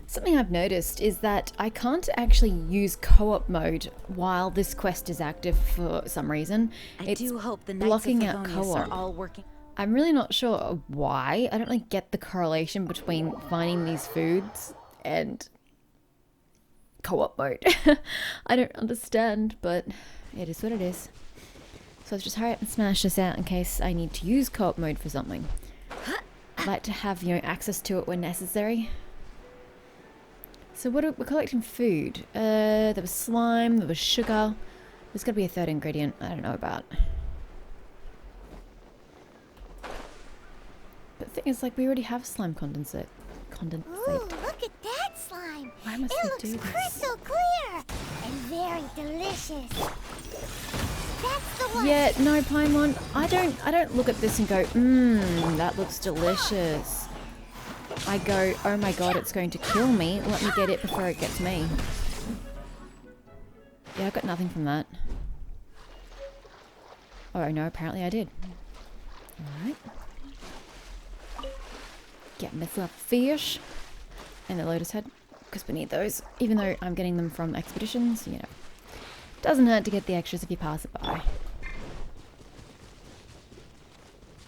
Something I've noticed is that I can't actually use co-op mode while this quest is active for some reason. I do hope the Knights of blocking out Favonius are co-op. all working. I'm really not sure why. I don't really get the correlation between finding these foods and co-op mode. I don't understand, but it is what it is. So let's just hurry up and smash this out in case I need to use co-op mode for something. I'd like to have, access to it when necessary. So we're collecting food. There was slime, there was sugar. There's got to be a third ingredient I don't know about. But the thing is, we already have slime condensate. Ooh, look at that slime. Why must it we looks do this? crystal clear and very delicious. That's the one. Yeah, no, Paimon. I don't look at this and go, that looks delicious. I go, oh my god, it's going to kill me. Let me get it before it gets me. Yeah, I got nothing from that. Oh no, apparently I did. Alright. Get myself fish. And the lotus head. Because we need those. Even though I'm getting them from expeditions, Doesn't hurt to get the extras if you pass it by.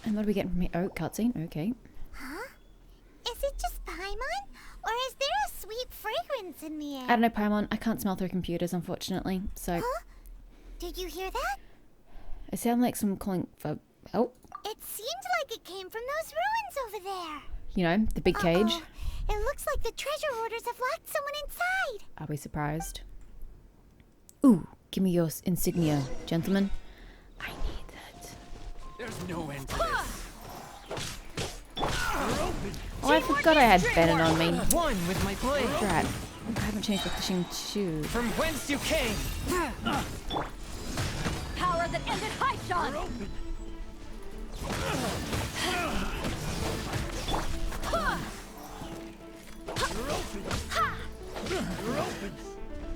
And what are we getting from here? Oh, cutscene. Okay. Huh? Is it just Paimon? Or is there a sweet fragrance in the air? I don't know, Paimon. I can't smell through computers, unfortunately. So. Huh? Did you hear that? It sounded like someone calling for help. It seemed like it came from those ruins over there. The big cage. Uh-oh. It looks like the treasure hoarders have locked someone inside. Are we surprised? Ooh, give me your insignia, gentlemen. I need that. There's no end to this. Oh, I forgot I had Bennett on me. One with my blade. Right. I haven't changed my fishing shoes. From whence you came. Power that ended Haishan!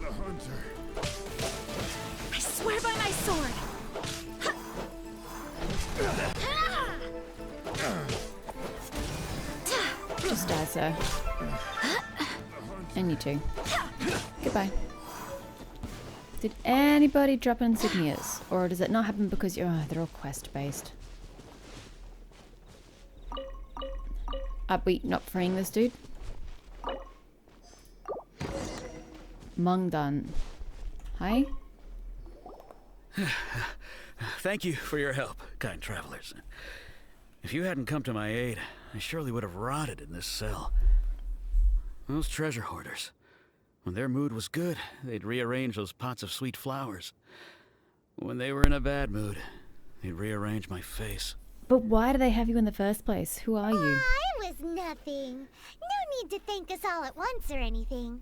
The hunter. I swear by my sword! Just die, sir. And you too. Goodbye. Did anybody drop insignias? Or does it not happen because they're all quest-based? Are we not freeing this dude? Mungdan. Hi? Thank you for your help, kind travelers. If you hadn't come to my aid, I surely would have rotted in this cell. Those treasure hoarders. When their mood was good, they'd rearrange those pots of sweet flowers. When they were in a bad mood, they'd rearrange my face. But why do they have you in the first place? Who are you? It was nothing. No need to thank us all at once or anything.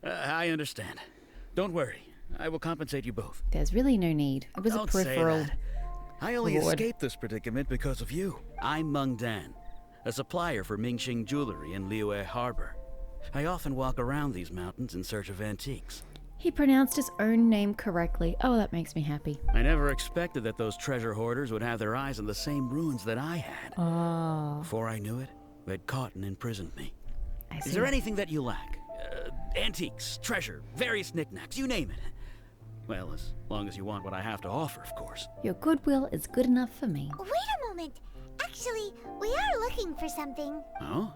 I understand. Don't worry. I will compensate you both. There's really no need. It was Don't a peripheral. say that. I only reward. escaped this predicament because of you. I'm Meng Dan, a supplier for Mingxing Jewelry in Liyue Harbor. I often walk around these mountains in search of antiques. He pronounced his own name correctly. Oh, that makes me happy. I never expected that those treasure hoarders would have their eyes on the same ruins that I had. Oh, Before I knew it, they'd caught and imprisoned me. I see. Is there anything that you lack? Antiques, treasure, various knickknacks, you name it. Well, as long as you want what I have to offer, of course. Your goodwill is good enough for me. Wait a moment. Actually, we are looking for something. Oh?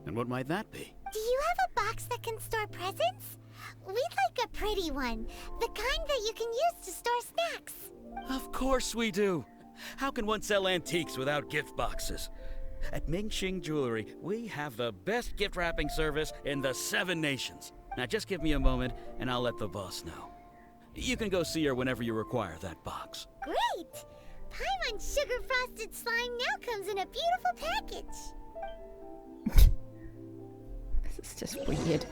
And what might that be? Do you have a box that can store presents? We'd like a pretty one. The kind that you can use to store snacks. Of course we do. How can one sell antiques without gift boxes? At Mingxing Jewelry, we have the best gift wrapping service in the 7 nations. Now just give me a moment and I'll let the boss know. You can go see her whenever you require that box. Great! Paimon's sugar frosted slime now comes in a beautiful package. This is just weird.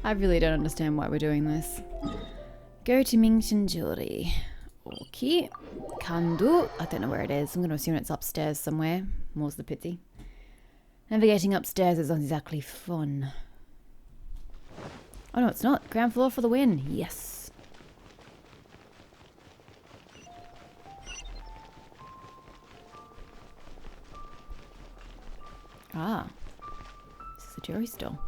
I really don't understand why we're doing this. Go to Mingxin Jewelry. Okay. Can do. I don't know where it is. I'm going to assume it's upstairs somewhere. More's the pity. Navigating upstairs is exactly fun. Oh no, it's not. Ground floor for the win. Yes. Ah. This is a jewelry store.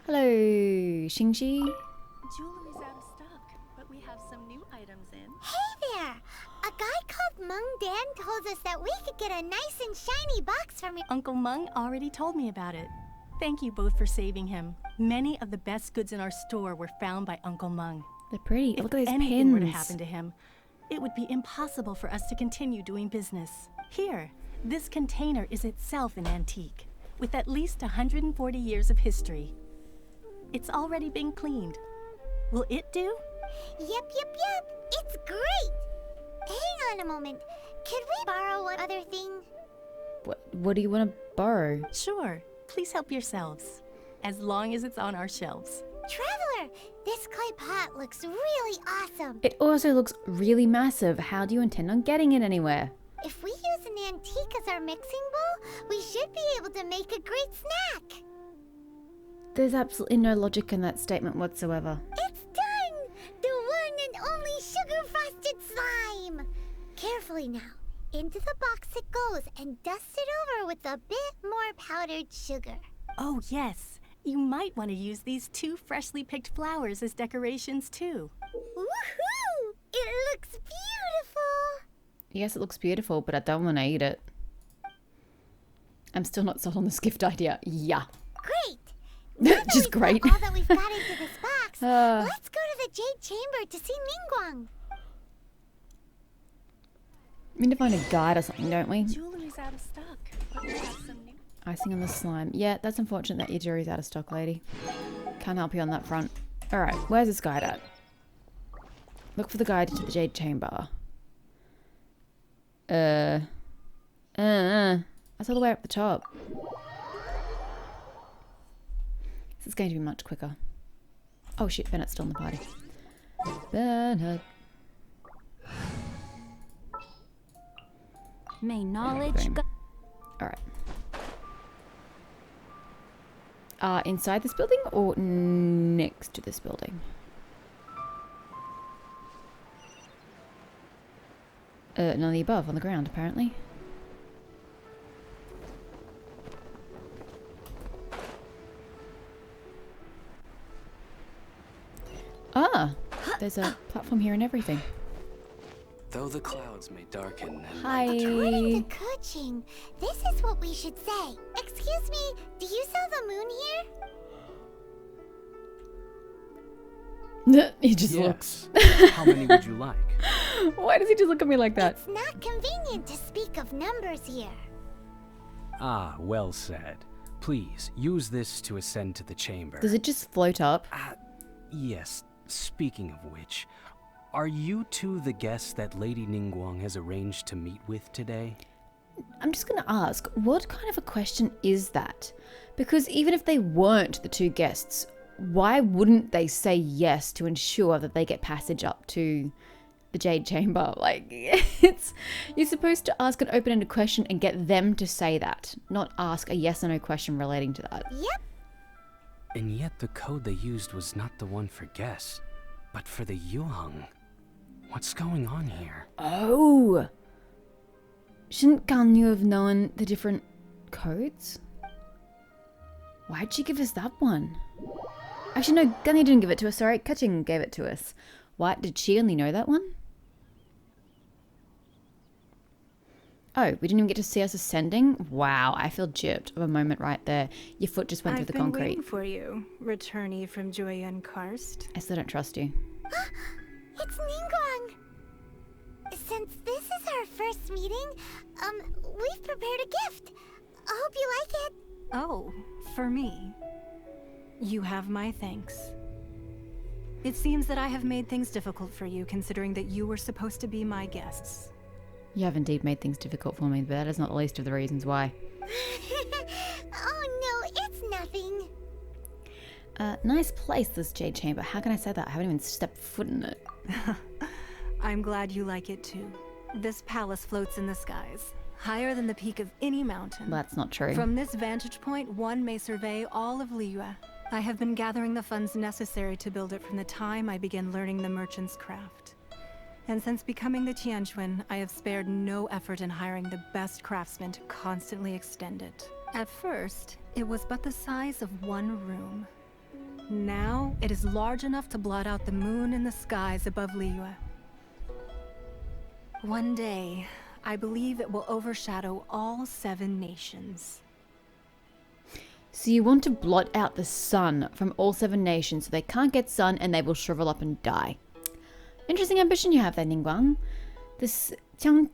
Hello, Xingxi. Jewelry's out of stock, but we have some new items in. Hey there! A guy called Mung Dan told us that we could get a nice and shiny box from your... Uncle Mung already told me about it. Thank you both for saving him. Many of the best goods in our store were found by Uncle Mung. They're pretty. If Look at those anything were to pins. happen to him, it would be impossible for us to continue doing business. Here, this container is itself an antique, with at least 140 years of history. It's already been cleaned. Will it do? Yep. It's great! Hang on a moment. Could we borrow one other thing? What do you want to borrow? Sure. Please help yourselves. As long as it's on our shelves. Traveler, this clay pot looks really awesome. It also looks really massive. How do you intend on getting it anywhere? If we use an antique as our mixing bowl, we should be able to make a great snack. There's absolutely no logic in that statement whatsoever. It's done! The one and only sugar-frosted slime! Carefully now. Into the box it goes and dust it over with a bit more powdered sugar. Oh, yes. You might want to use these 2 freshly picked flowers as decorations, too. Woohoo! It looks beautiful! Yes, it looks beautiful, but I don't want to eat it. I'm still not sold on this gift idea. Yeah. Great! Now that Just we've great. got all that we've got into this box, let's go to the Jade Chamber to see Ningguang. We need to find a guide or something, don't we? Jewelry's out of stock, but we have some new... Icing on the slime. Yeah, that's unfortunate that your jewelry's out of stock, lady. Can't help you on that front. Alright, where's this guide at? Look for the guide to the Jade Chamber. That's all the way up the top. This is going to be much quicker. Oh shit, Bennett's still in the party. Bennett. May knowledge Boom. Alright. Inside this building or next to this building? None of the above, on the ground, apparently. Ah! There's a platform here and everything. Though the clouds may darken and Hi! According to Kuching, this is what we should say. Excuse me, do you sell the moon here? He just looks. How many would you like? Why does he just look at me like that? It's not convenient to speak of numbers here. Ah, well said. Please, use this to ascend to the chamber. Does it just float up? Yes, speaking of which, are you two the guests that Lady Ningguang has arranged to meet with today? I'm just going to ask, what kind of a question is that? Because even if they weren't the 2 guests, why wouldn't they say yes to ensure that they get passage up to the Jade Chamber? Like, you're supposed to ask an open-ended question and get them to say that, not ask a yes or no question relating to that. Yep. And yet the code they used was not the one for guests, but for the Yuheng. What's going on here? Oh! Shouldn't Ganyu have known the different codes? Why'd she give us that one? Actually, no, Ganyu didn't give it to us, sorry. Kuching gave it to us. Why did she only know that one? Oh, we didn't even get to see us ascending? Wow, I feel gypped of a moment right there. Your foot just went through the concrete. I've been waiting for you, returnee from Joyun Karst. I still don't trust you. It's Ningguang. Since this is our first meeting, we've prepared a gift. I hope you like it. Oh, for me. You have my thanks. It seems that I have made things difficult for you, considering that you were supposed to be my guests. You have indeed made things difficult for me, but that is not the least of the reasons why. Oh no, it's nothing. Nice place, this Jade Chamber. How can I say that? I haven't even stepped foot in it. I'm glad you like it too. This palace floats in the skies, higher than the peak of any mountain. That's not true. From this vantage point, one may survey all of Liyue. I have been gathering the funds necessary to build it from the time I began learning the merchant's craft. And since becoming the Tianquan, I have spared no effort in hiring the best craftsmen to constantly extend it. At first, it was but the size of one room. Now it is large enough to blot out the moon in the skies above Liyue. One day, I believe it will overshadow all 7 nations. So you want to blot out the sun from all 7 nations so they can't get sun and they will shrivel up and die. Interesting ambition you have there, Ningguang. This Tian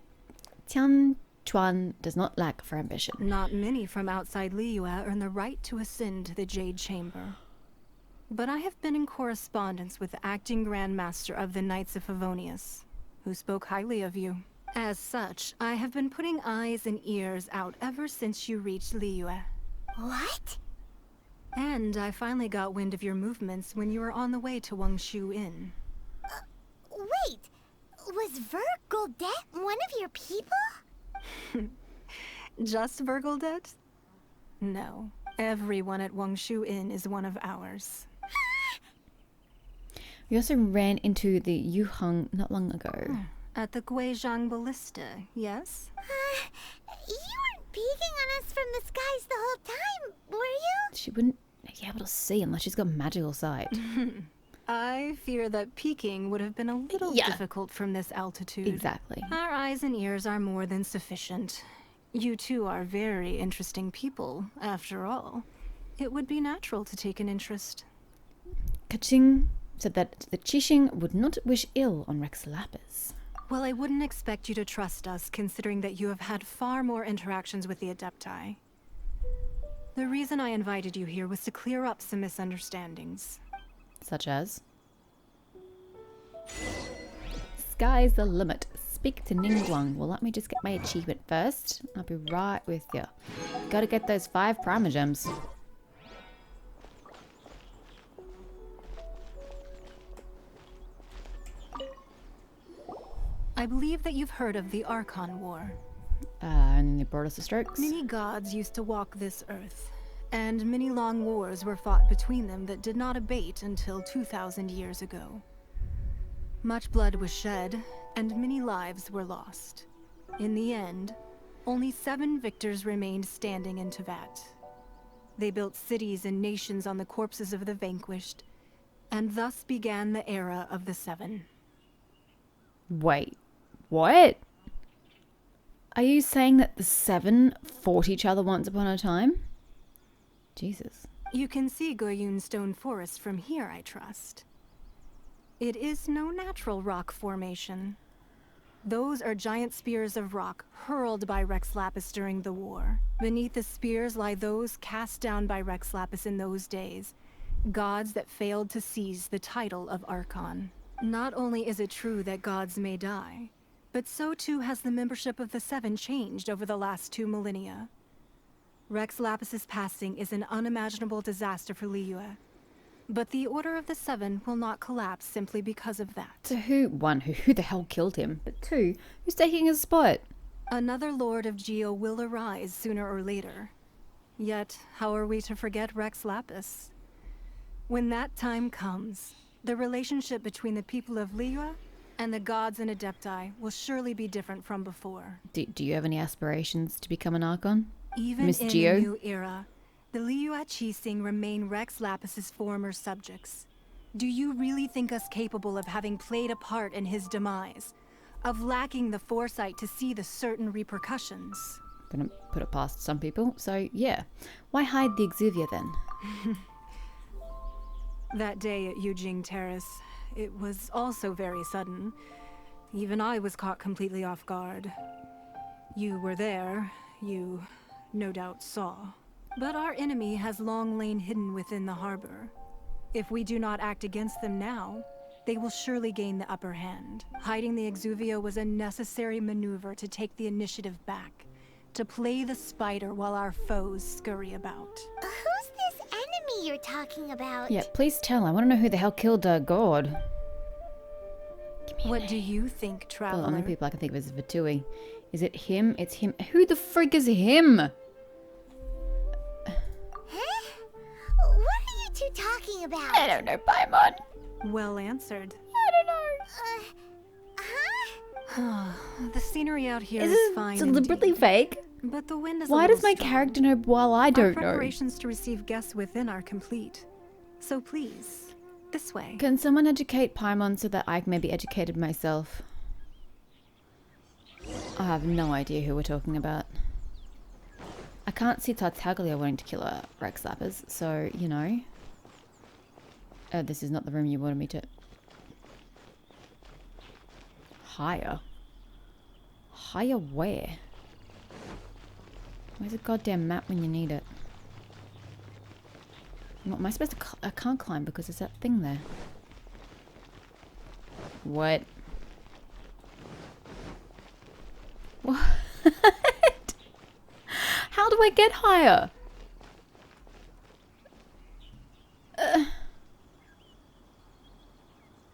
Chuan does not lack for ambition. Not many from outside Liyue earn the right to ascend to the Jade Chamber. But I have been in correspondence with the acting Grand Master of the Knights of Favonius, who spoke highly of you. As such, I have been putting eyes and ears out ever since you reached Liyue. What? And I finally got wind of your movements when you were on the way to Wangshu Inn. Wait, was Vergoldet one of your people? Just Vergoldet? No, everyone at Wangshu Inn is one of ours. We also ran into the Yuheng not long ago. At the Guizhang Ballista, yes? You weren't peeking on us from the skies the whole time, were you? She wouldn't be able to see unless she's got magical sight. I fear that peeking would have been a little difficult from this altitude. Exactly. Our eyes and ears are more than sufficient. You two are very interesting people, after all. It would be natural to take an interest. Kaching said that the Qixing would not wish ill on Rex Lapis. Well, I wouldn't expect you to trust us, considering that you have had far more interactions with the Adepti. The reason I invited you here was to clear up some misunderstandings. Such as? Sky's the limit. Speak to Ningguang. Well, let me just get my achievement first. I'll be right with you. Gotta get those 5 primogems. I believe that you've heard of the Archon War. And then they brought us the strokes. Many gods used to walk this earth, and many long wars were fought between them that did not abate until 2,000 years ago. Much blood was shed, and many lives were lost. In the end, only 7 victors remained standing in Tevat. They built cities and nations on the corpses of the vanquished, and thus began the era of the 7. Wait, what? Are you saying that the 7 fought each other once upon a time? Jesus. You can see Goyun Stone Forest from here, I trust. It is no natural rock formation. Those are giant spears of rock hurled by Rex Lapis during the war. Beneath the spears lie those cast down by Rex Lapis in those days, gods that failed to seize the title of Archon. Not only is it true that gods may die, but so too has the membership of the 7 changed over the last 2 millennia. Rex Lapis's passing is an unimaginable disaster for Liyue, but the Order of the 7 will not collapse simply because of that. So who the hell killed him? But 2, who's taking his spot? Another Lord of Geo will arise sooner or later. Yet, how are we to forget Rex Lapis? When that time comes, the relationship between the people of Liyue and the gods and Adepti will surely be different from before. Do you have any aspirations to become an Archon? Even Miss in Geo? a new era, the Liyue Qixing remain Rex Lapis's former subjects. Do you really think us capable of having played a part in his demise? Of lacking the foresight to see the certain repercussions? Gonna put it past some people, so yeah. Why hide the Exuvia then? That day at Yujing Terrace, it was also very sudden. Even I was caught completely off guard. You were there, you no doubt saw. But our enemy has long lain hidden within the harbor. If we do not act against them now, they will surely gain the upper hand. Hiding the Exuvia was a necessary maneuver to take the initiative back, to play the spider while our foes scurry about. Who's this enemy you're talking about? Yeah, please tell. I want to know who the hell killed God. What do you think, Well, Traveler? the only people I can think of is Vitui. Is it him? It's him. Who the frick is him? Huh? What are you two talking about? I don't know, Paimon. Well answered. I don't know. Huh? The scenery out here Is is it fine deliberately indeed. fake? But the wind is Why a does little my strong. character know while I Our don't know? preparations to receive guests within are complete. So please, this way. Can someone educate Paimon so that I can maybe educated myself? I have no idea who we're talking about. I can't see Tartaglia wanting to kill a Rex Lappers, so, you know. Oh, this is not the room you wanted me to... Higher? Higher where? Where's the goddamn map when you need it? What am I supposed to... I can't climb because there's that thing there. What? What? How do I get higher?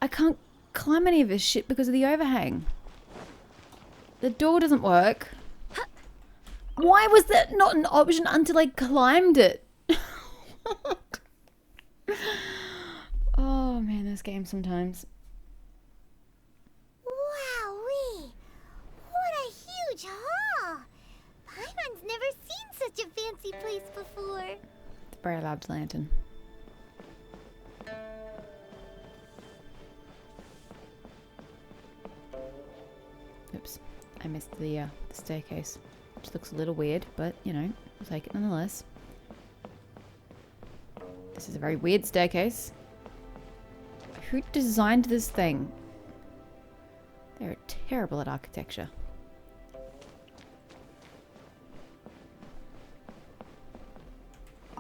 I can't climb any of this shit because of the overhang. The door doesn't work. Why was that not an option until I climbed it? Oh man, this game sometimes. Wowee! What a huge hall! Paimon's never seen such a fancy place before. It's a very large lantern. Oops, I missed the staircase, which looks a little weird, but you know, we'll take it nonetheless. This is a very weird staircase. Who designed this thing? They're terrible at architecture.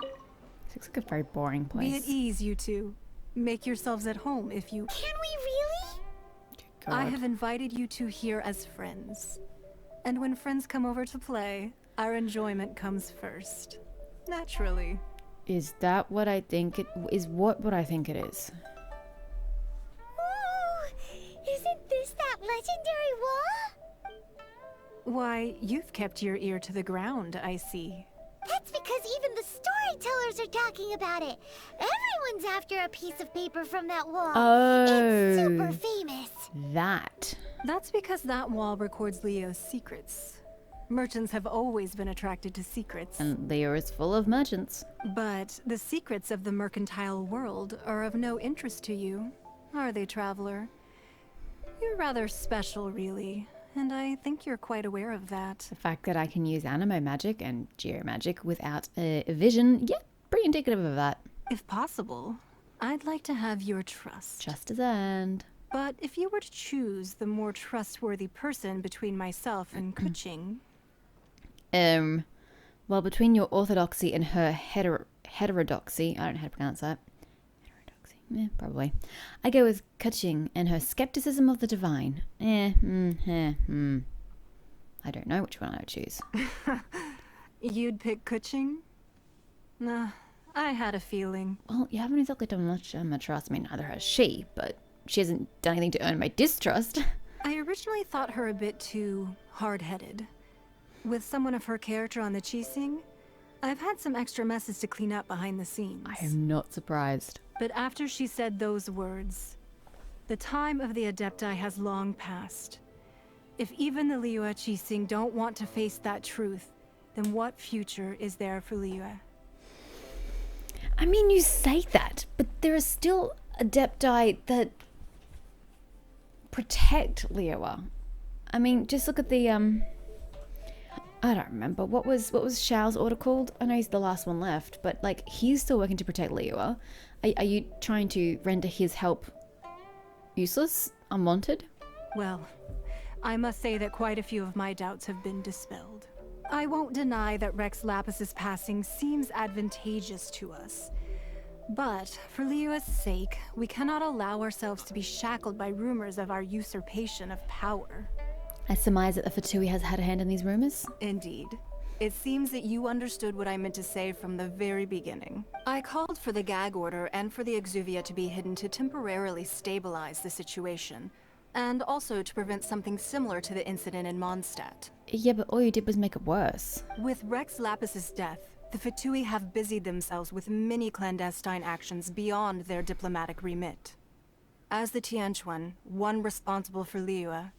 This looks like a very boring place. Be at ease, you two. Make yourselves at home if you... Can we really? God. I have invited you two here as friends. And when friends come over to play, our enjoyment comes first. Naturally. Is that what I think it is? What I think it is? Oh, isn't this that legendary wall? Why, you've kept your ear to the ground, I see. That's because even the storytellers are talking about it. Everyone's after a piece of paper from that wall. It's super Oh, famous. that. That's because that wall records Leo's secrets. Merchants have always been attracted to secrets. And Leo is full of merchants. But the secrets of the mercantile world are of no interest to you, are they, traveler? You're rather special, really, and I think you're quite aware of that. The fact that I can use animo magic and geomagic without a vision, yeah, pretty indicative of that. If possible, I'd like to have your trust. Just as and. But if you were to choose the more trustworthy person between myself and Kuching... Well, between your orthodoxy and her heterodoxy, I don't know how to pronounce that. Heterodoxy, probably. I go with Kuching and her skepticism of the divine. I don't know which one I would choose. You'd pick Kuching? Nah, I had a feeling. Well, you haven't exactly done much to earn my trust. I mean, neither has she, but she hasn't done anything to earn my distrust. I originally thought her a bit too hard-headed. With someone of her character on the Qixing, I've had some extra messes to clean up behind the scenes. I am not surprised. But after she said those words, the time of the Adepti has long passed. If even the Liyue Qixing don't want to face that truth, then what future is there for Liyue? I mean, you say that, but there are still Adepti that protect Liyue. I mean, just look at the, I don't remember. What was Xiao's order called? I know he's the last one left, but like he's still working to protect Liyue. Are you trying to render his help useless, unwanted? Well, I must say that quite a few of my doubts have been dispelled. I won't deny that Rex Lapus's passing seems advantageous to us. But for Liyue's sake, we cannot allow ourselves to be shackled by rumors of our usurpation of power. I surmise that the Fatui has had a hand in these rumors. Indeed. It seems that you understood what I meant to say from the very beginning. I called for the gag order and for the Exuvia to be hidden to temporarily stabilize the situation, and also to prevent something similar to the incident in Mondstadt. Yeah, but all you did was make it worse. With Rex Lapus's death, the Fatui have busied themselves with many clandestine actions beyond their diplomatic remit. As the Tianquan, one responsible for Liyue,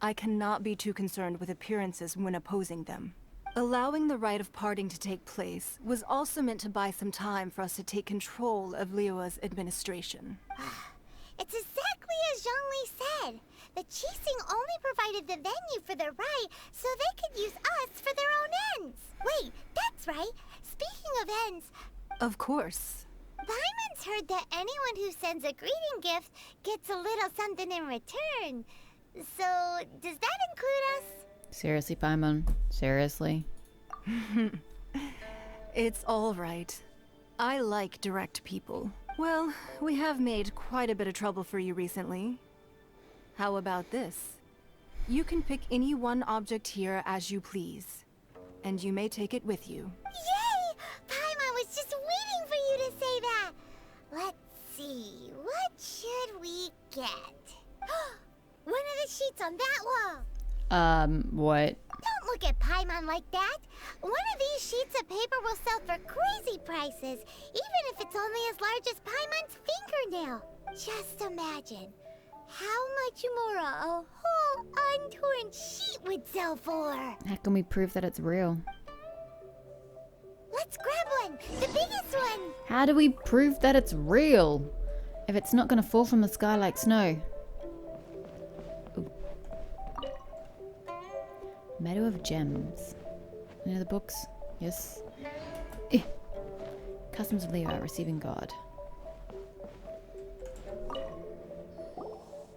I cannot be too concerned with appearances when opposing them. Allowing the rite of parting to take place was also meant to buy some time for us to take control of Liyue's administration. It's exactly as Zhongli said. The Qixing only provided the venue for their rite so they could use us for their own ends. Wait, that's right. Speaking of ends, Of course. Paimon's heard that anyone who sends a greeting gift gets a little something in return. So, does that include us? Seriously, Paimon? Seriously? It's all right. I like direct people. Well, we have made quite a bit of trouble for you recently. How about this? You can pick any one object here as you please, and you may take it with you. Yay! Paimon was just waiting for you to say that. Let's see, what should we get? One of the sheets on that wall. What? Don't look at Paimon like that. One of these sheets of paper will sell for crazy prices, even if it's only as large as Paimon's fingernail. Just imagine how much more a whole untorn sheet would sell for. How can we prove that it's real? Let's grab one, the biggest one. How do we prove that it's real? If it's not gonna fall from the sky like snow. Ooh. Meadow of Gems. Any other books? Yes. Eh. Customs of Liyue receiving God.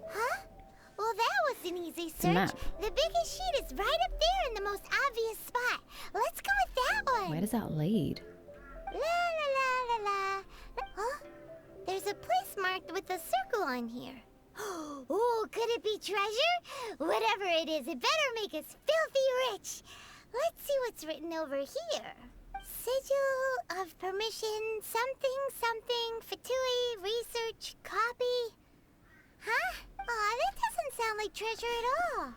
Huh? Well, that was an easy a search. map. The biggest sheet is right up there in the most obvious spot. Let's go with that one. Where does that lead? La la la la la. Huh? There's a place marked with a circle on here. Oh, could it be treasure? Whatever it is, it better make us filthy rich. Let's see what's written over here. Sigil of permission, something, something, Fatui, research, copy. Huh? Aw, that doesn't sound like treasure at all.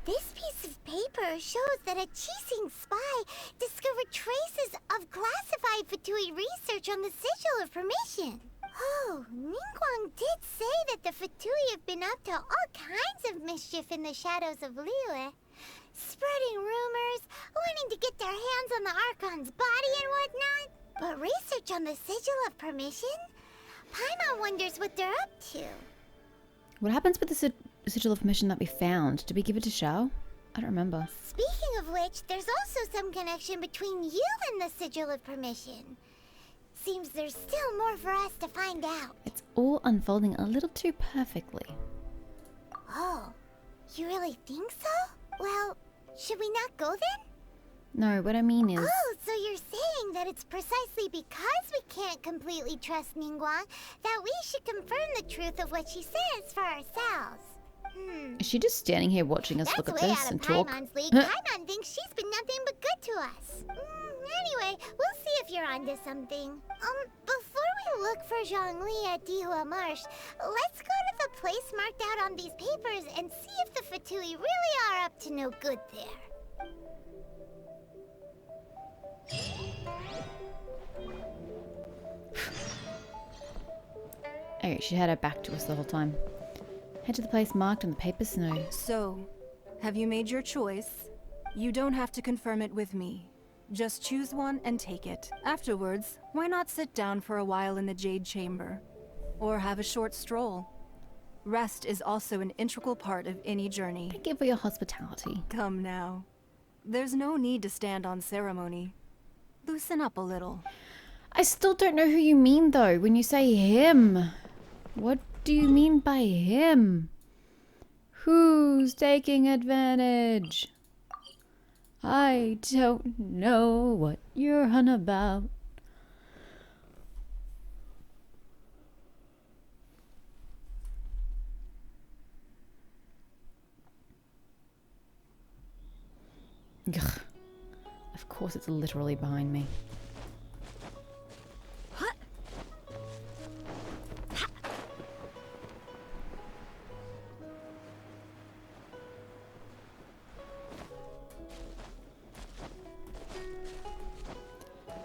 This piece of paper shows that a Qixing spy discovered traces of classified Fatui research on the Sigil of Permission. Oh, Ningguang did say that the Fatui have been up to all kinds of mischief in the shadows of Liyue. Spreading rumors, wanting to get their hands on the Archon's body and whatnot. But research on the Sigil of Permission? Paimon wonders what they're up to. What happens with the sigil of permission that we found? Did we give it to Shao? I don't remember. Speaking of which, there's also some connection between you and the Sigil of Permission. Seems there's still more for us to find out. It's all unfolding a little too perfectly. Oh, you really think so? Well, should we not go then? No, what I mean is... Oh, so you're saying that it's precisely because we can't completely trust Ningguang that we should confirm the truth of what she says for ourselves. Is she just standing here watching us That's look at way this out of and talk? Paimon's league. Paimon thinks she's been nothing but good to us. Anyway, we'll see if you're onto something. Before we look for Zhongli at Dihua Marsh, let's go to the place marked out on these papers and see if the Fatui really are up to no good there. Oh, she had her back to us the whole time. Head to the place marked on the papers no. So, have you made your choice? You don't have to confirm it with me. Just choose one and take it. Afterwards, why not sit down for a while in the Jade Chamber? Or have a short stroll? Rest is also an integral part of any journey. Thank you for your hospitality. Come now. There's no need to stand on ceremony. Loosen up a little. I still don't know who you mean though when you say him. What do you mean by him? Who's taking advantage? I don't know what you're on about. Ugh. Of course it's literally behind me.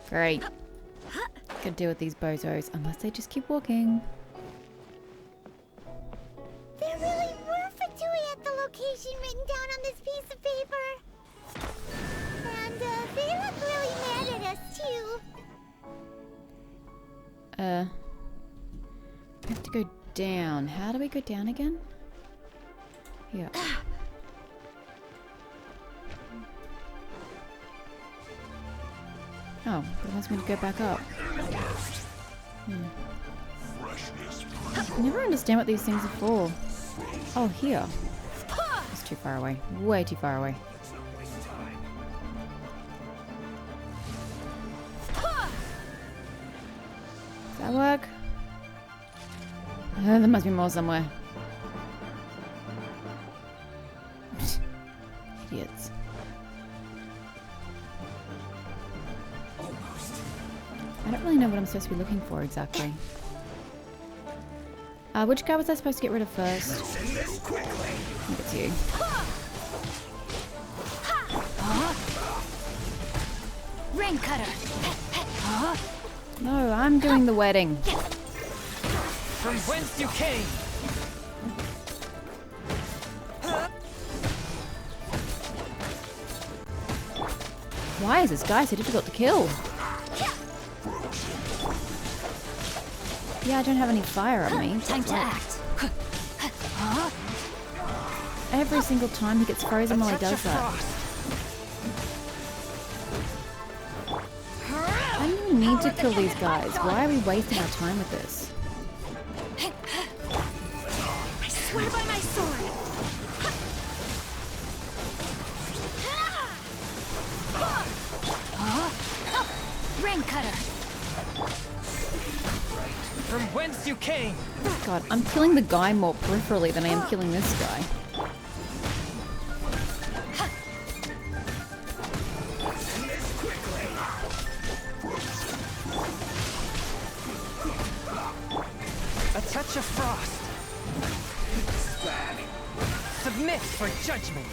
Great. Could deal with these bozos unless they just keep walking. There really were Fatui at the location written down on this piece of paper. They look really mad at us, too. I have to go down. How do we go down again? Here. Oh, but it wants me to go back up. I never understand what these things are for. Oh, here. It's too far away. Way too far away. Does that work? There must be more somewhere. Idiots. I don't really know what I'm supposed to be looking for exactly. Which guy was I supposed to get rid of first? I think it's you. Rain cutter. No, I'm doing the wedding. From whence you came. Why is this guy so difficult to kill? Yeah, I don't have any fire on me. Time to act. Every single time he gets frozen while he does that. I don't even need to kill these guys. Why are we wasting our time with this? I swear by my sword. Rain cutter. From whence you came. God, I'm killing the guy more peripherally than I am killing this guy. A touch of frost. Submit for judgment.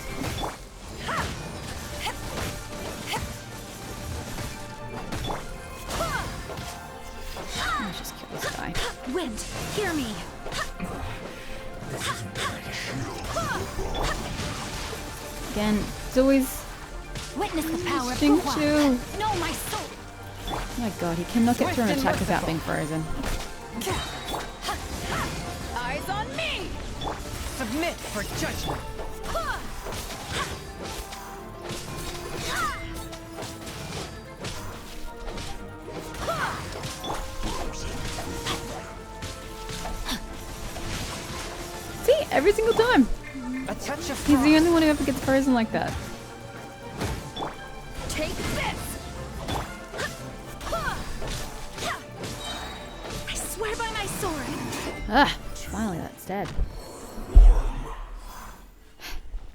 Let's just kill this guy. Wind, hear me. Again, it's always Witness the power of Xingqiu. Guhua. Know my soul. Oh my god, he cannot get through an attack without being frozen. Eyes on me. Submit for judgment. See, every single time. A touch of He's the frost. only one who ever gets frozen like that. Take this. I swear by my sword. Ah, finally that's dead.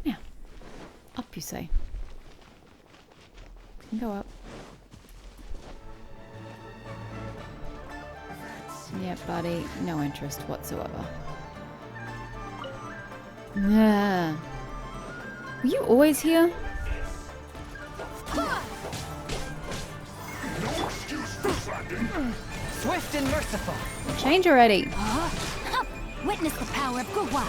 Now, up you say. Can go up. Yeah, buddy, no interest whatsoever. Yeah. Were you always here? Swift and merciful. Change already. Witness the power of Guhua.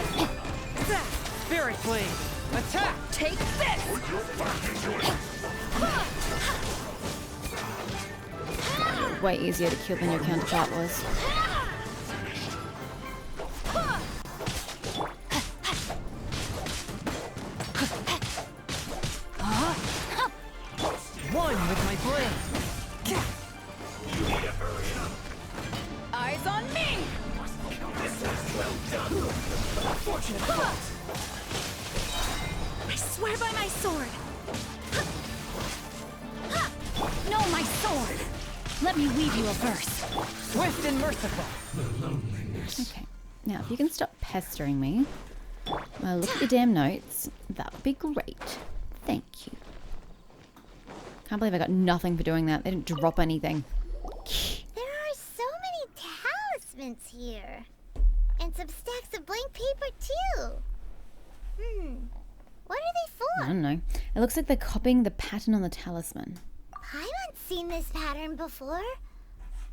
Spirit blade. Attack. Take this. Way easier to kill than your counterpart was. One with my blade. Eyes on me. I swear by my sword. Know my sword. Let me weave you a verse. Swift and merciful. Okay. Now, if you can stop pestering me, look at your damn notes. That would be great. Thank you. Can't believe I got nothing for doing that. They didn't drop anything. There are so many talismans here. And some stacks of blank paper, too. What are they I for? don't know. It looks like they're copying the pattern on the talisman. I haven't seen this pattern before.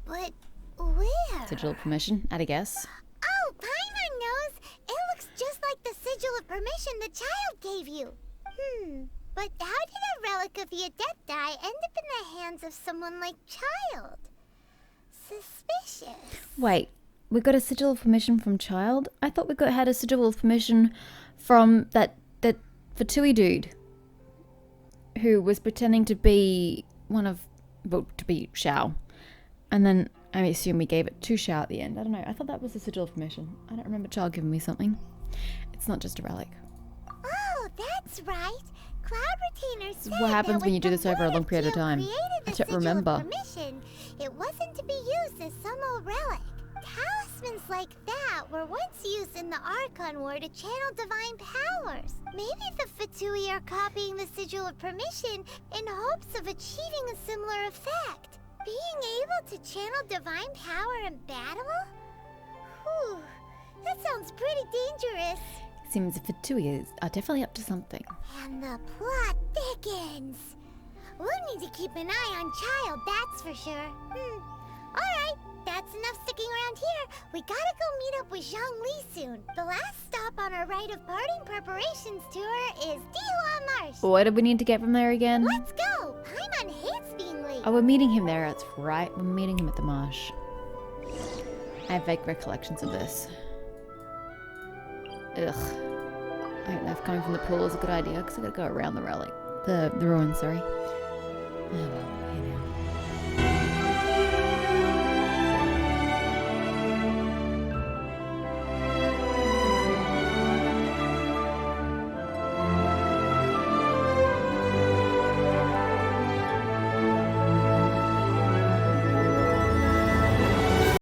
But where? Sigil of permission, at a guess. Oh, Paimon knows. It looks just like the sigil of permission the child gave you. But how did a relic of the Adepti end up in the hands of someone like Child? Suspicious. Wait, we got a sigil of permission from Child? I thought we had a sigil of permission from that Fatui dude who was pretending to be to be Xiao. And then I assume we gave it to Xiao at the end. I don't know. I thought that was a sigil of permission. I don't remember Child giving me something. It's not just a relic. Oh, that's right. Cloud Retainer said What happens that when you do this over a long period of Geo time? created I the don't sigil of remember. permission, it wasn't to be used as some old relic. Talismans like that were once used in the Archon War to channel divine powers. Maybe the Fatui are copying the sigil of permission in hopes of achieving a similar effect. Being able to channel divine power in battle? Whew, that sounds pretty dangerous. Seems the Fatui are definitely up to something. And the plot thickens. We'll need to keep an eye on Child, that's for sure. Alright, that's enough sticking around here. We gotta go meet up with Zhang Li soon. The last stop on our rite of parting preparations tour is Dihua Marsh. What do we need to get from there again? Let's go! Paimon hates being late. Oh, we're meeting him there. That's right. We're meeting him at the marsh. I have vague recollections of this. Ugh. I don't know if going from the pool is a good idea because I gotta go around the relic. The ruin, sorry. Oh well, you know.